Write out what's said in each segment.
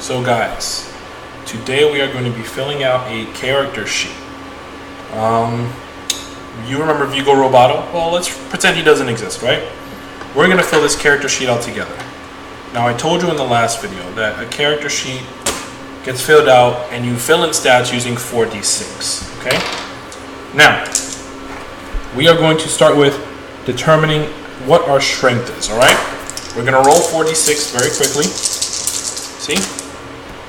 So guys, today we are going to be filling out a character sheet. You remember Vigo Roboto? Well, let's pretend he doesn't exist, right? We're going to fill this character sheet out together. Now, I told you in the last video that a character sheet gets filled out and you fill in stats using 4d6, okay? Now, we are going to start with determining what our strength is, all right? We're going to roll 4d6 very quickly. See?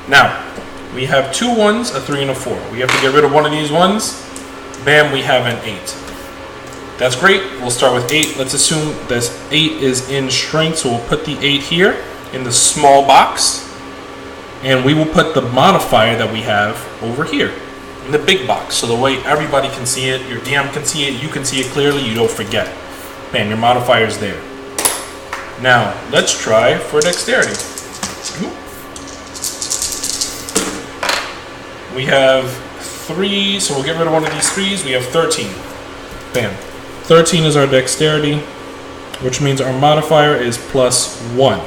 Now, we have 2 1s, a 3, and a 4. We have to get rid of one of these ones. Bam, we have an 8. That's great. We'll start with 8. Let's assume this 8 is in strength, so we'll put the 8 here in the small box. And we will put the modifier that we have over here in the big box. So the way everybody can see it, your DM can see it, you can see it clearly, you don't forget. Bam, your modifier is there. Now, let's try for dexterity. We have 3, so we'll get rid of one of these 3s. We have 13. Bam. 13 is our dexterity, which means our modifier is +1.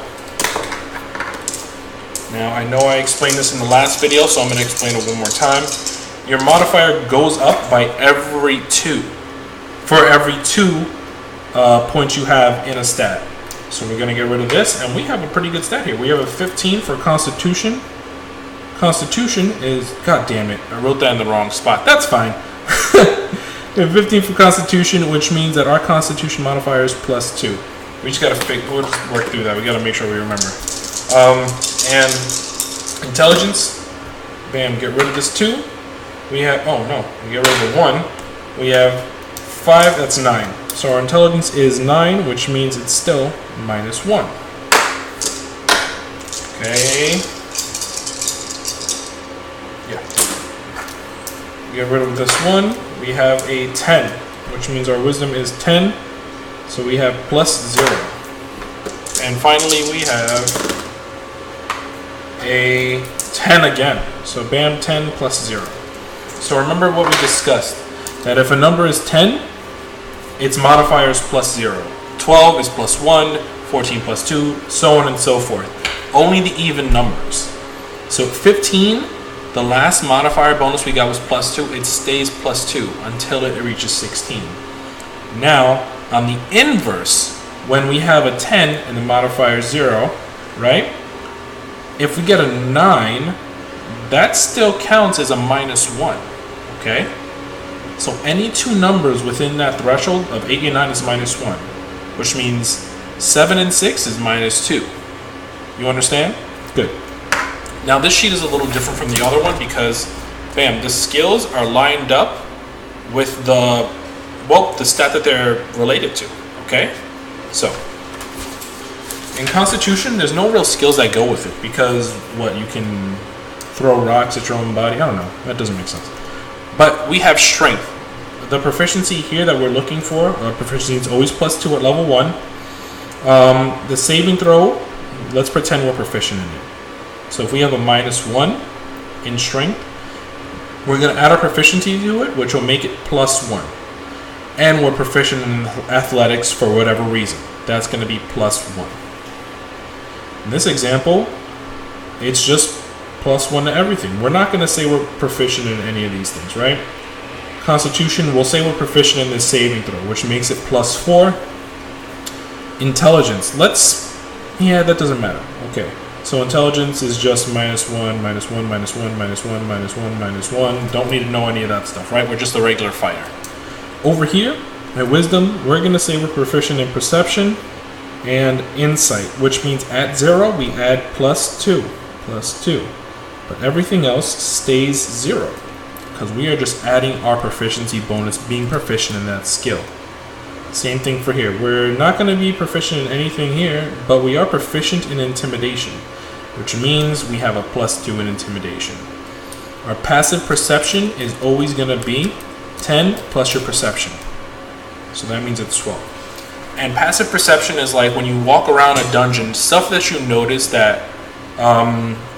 Now, I know I explained this in the last video, so I'm going to explain it one more time. Your modifier goes up by every 2. For every 2 points you have in a stat. So we're going to get rid of this, and we have a pretty good stat here. We have a 15 for Constitution. Constitution is, god damn it, I wrote that in the wrong spot. That's fine. We have 15 for Constitution, which means that our Constitution modifier is +2. We just gotta we'll just work through that. We gotta make sure we remember. And Intelligence, bam, get rid of this 2. We have, oh no, we get rid of the 1. We have 5, that's 9. So our Intelligence is 9, which means it's still -1. Okay. Get rid of this 1. We have a 10, which means our wisdom is 10. So we have +0. And finally, we have a 10 again. So bam, 10 +0. So remember what we discussed, that if a number is 10, its modifier is +0. 12 is +1, 14 +2, so on and so forth. Only the even numbers. So 15, the last modifier bonus we got was +2. It stays +2 until it reaches 16. Now, on the inverse, when we have a 10 and the modifier is 0, right? If we get a 9, that still counts as a -1, okay? So any 2 numbers within that threshold of 8 and 9 is -1, which means 7 and 6 is -2. You understand? Good. Now this sheet is a little different from the other one because, bam, the skills are lined up with the stat that they're related to, okay? So, in Constitution, there's no real skills that go with it because, you can throw rocks at your own body? I don't know, that doesn't make sense. But we have Strength. The proficiency here that we're looking for, proficiency is always +2 at level 1. The saving throw, let's pretend we're proficient in it. So if we have a -1 in strength, we're going to add our proficiency to it, which will make it +1. And we're proficient in athletics for whatever reason. That's going to be +1. In this example, it's just +1 to everything. We're not going to say we're proficient in any of these things, right? Constitution, we'll say we're proficient in this saving throw, which makes it +4. Intelligence, yeah, that doesn't matter. Okay. So Intelligence is just -1, -1, -1, -1, -1, -1. Don't need to know any of that stuff, right? We're just a regular fighter. Over here, at Wisdom, we're going to say we're proficient in Perception and Insight, which means at 0, we add +2. But everything else stays 0, because we are just adding our proficiency bonus, being proficient in that skill. Same thing for here. We're not going to be proficient in anything here, but we are proficient in Intimidation, which means we have a +2 in Intimidation. Our passive perception is always going to be 10 plus your perception. So that means it's 12. And passive perception is like when you walk around a dungeon, stuff that you notice that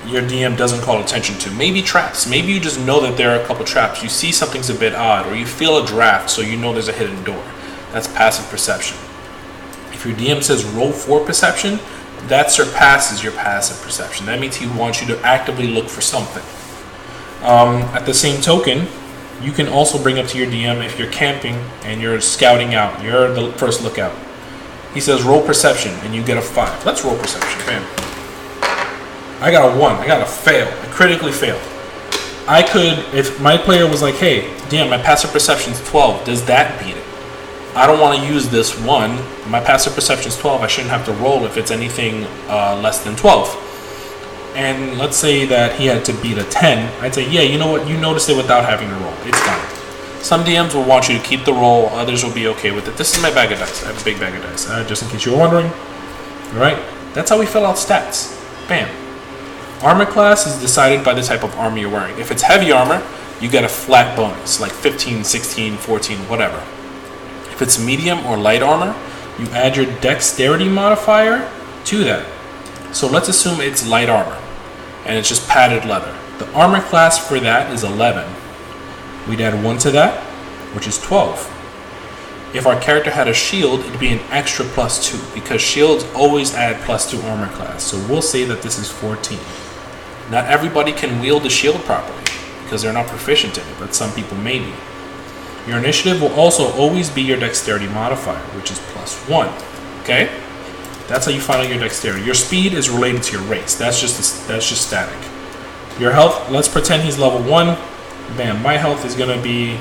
your DM doesn't call attention to. Maybe traps. Maybe you just know that there are a couple traps. You see something's a bit odd, or you feel a draft, so you know there's a hidden door. That's passive perception. If your DM says roll for perception, that surpasses your passive perception. That means he wants you to actively look for something. At the same token, you can also bring up to your DM if you're camping and you're scouting out, you're the first lookout. He says roll perception and you get a 5. Let's roll perception. Bam. I got a 1. I got a fail. I critically failed. I could, if my player was like, hey, damn, my passive perception is 12, does that beat it? I don't want to use this 1. My passive perception is 12. I shouldn't have to roll if it's anything less than 12. And let's say that he had to beat a 10. I'd say, yeah, you know what? You noticed it without having to roll. It's done. Some DMs will want you to keep the roll. Others will be okay with it. This is my bag of dice. I have a big bag of dice, just in case you were wondering. All right? That's how we fill out stats. Bam. Armor class is decided by the type of armor you're wearing. If it's heavy armor, you get a flat bonus, like 15, 16, 14, whatever. If it's medium or light armor, you add your dexterity modifier to that. So let's assume it's light armor, and it's just padded leather. The armor class for that is 11. We'd add 1 to that, which is 12. If our character had a shield, it'd be an extra +2, because shields always add +2 armor class. So we'll say that this is 14. Not everybody can wield the shield properly, because they're not proficient in it, but some people may be. Your initiative will also always be your dexterity modifier, which is +1. Okay? That's how you find out your dexterity. Your speed is related to your race. That's just static. Your health, let's pretend he's level 1. Bam, my health is going to be,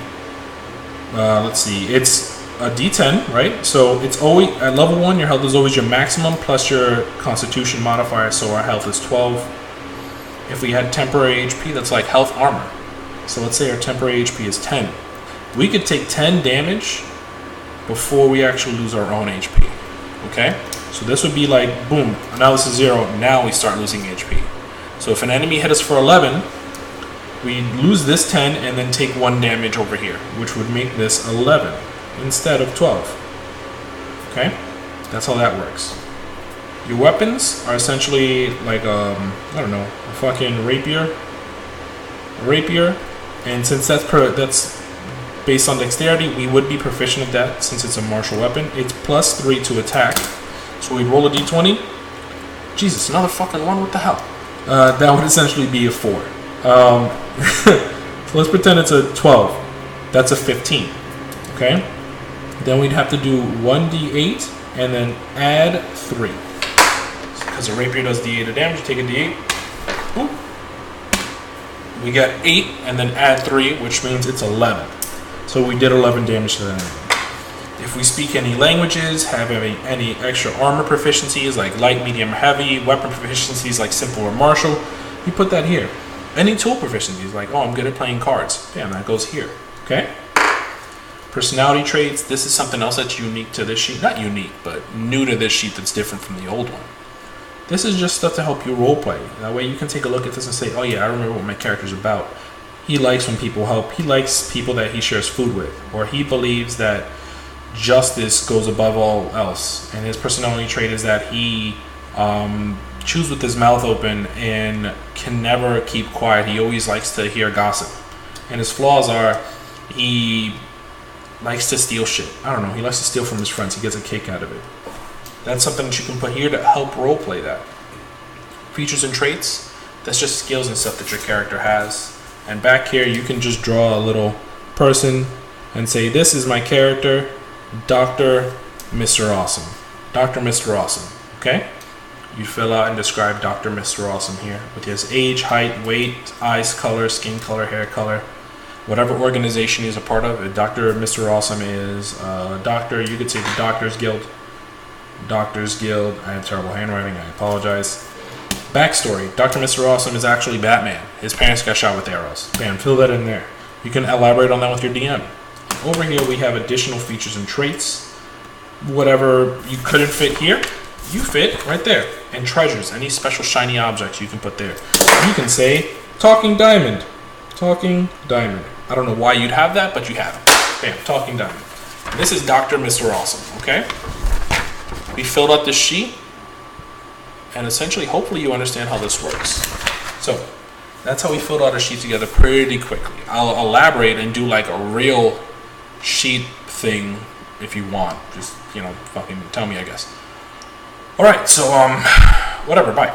let's see, it's a D10, right? So it's always, at level 1, your health is always your maximum plus your constitution modifier, so our health is 12. If we had temporary HP, that's like health armor. So let's say our temporary HP is 10. We could take 10 damage before we actually lose our own HP. Okay? So this would be like, boom, now this is 0, now we start losing HP. So if an enemy hit us for 11, we lose this 10 and then take 1 damage over here, which would make this 11 instead of 12. Okay? That's how that works. Your weapons are essentially like, I don't know, a fucking rapier. And since that's based on dexterity, we would be proficient at that since it's a martial weapon. It's +3 to attack. So we roll a d20. Jesus, another fucking 1, what the hell? That would essentially be a 4. So let's pretend it's a 12. That's a 15. Okay? Then we'd have to do 1d8 and then add 3. Because a rapier does d8 of damage, you take a d8. Ooh. We get 8 and then add 3, which means it's 11. So we did 11 damage to that enemy. If we speak any languages, have any extra armor proficiencies like light, medium, or heavy, weapon proficiencies like simple or martial, you put that here. Any tool proficiencies like, oh, I'm good at playing cards. Damn, that goes here. Okay? Personality traits, this is something else that's unique to this sheet. Not unique, but new to this sheet that's different from the old one. This is just stuff to help you roleplay. That way you can take a look at this and say, oh yeah, I remember what my character's about. He likes when people help. He likes people that he shares food with. Or he believes that justice goes above all else. And his personality trait is that he chews with his mouth open and can never keep quiet. He always likes to hear gossip. And his flaws are he likes to steal shit. I don't know. He likes to steal from his friends. He gets a kick out of it. That's something that you can put here to help roleplay that. Features and traits, that's just skills and stuff that your character has. And back here, you can just draw a little person and say, this is my character, Dr. Mr. Awesome. Dr. Mr. Awesome, okay? You fill out and describe Dr. Mr. Awesome here with his age, height, weight, eyes color, skin color, hair color, whatever organization he's a part of. Dr. Mr. Awesome is a doctor. You could say the Doctors Guild. Doctors Guild. I have terrible handwriting. I apologize. Backstory. Dr. Mr. Awesome is actually Batman. His parents got shot with arrows. Bam, fill that in there. You can elaborate on that with your DM. Over here we have additional features and traits. Whatever you couldn't fit here, you fit right there. And treasures. Any special shiny objects you can put there. You can say, Talking Diamond. Talking Diamond. I don't know why you'd have that, but you have it. Bam, Talking Diamond. This is Dr. Mr. Awesome, okay? We filled out this sheet, and essentially, hopefully you understand how this works. So, that's how we filled out our sheet together pretty quickly. I'll elaborate and do like a real sheet thing if you want. Just, fucking tell me, I guess. All right, so whatever. Bye.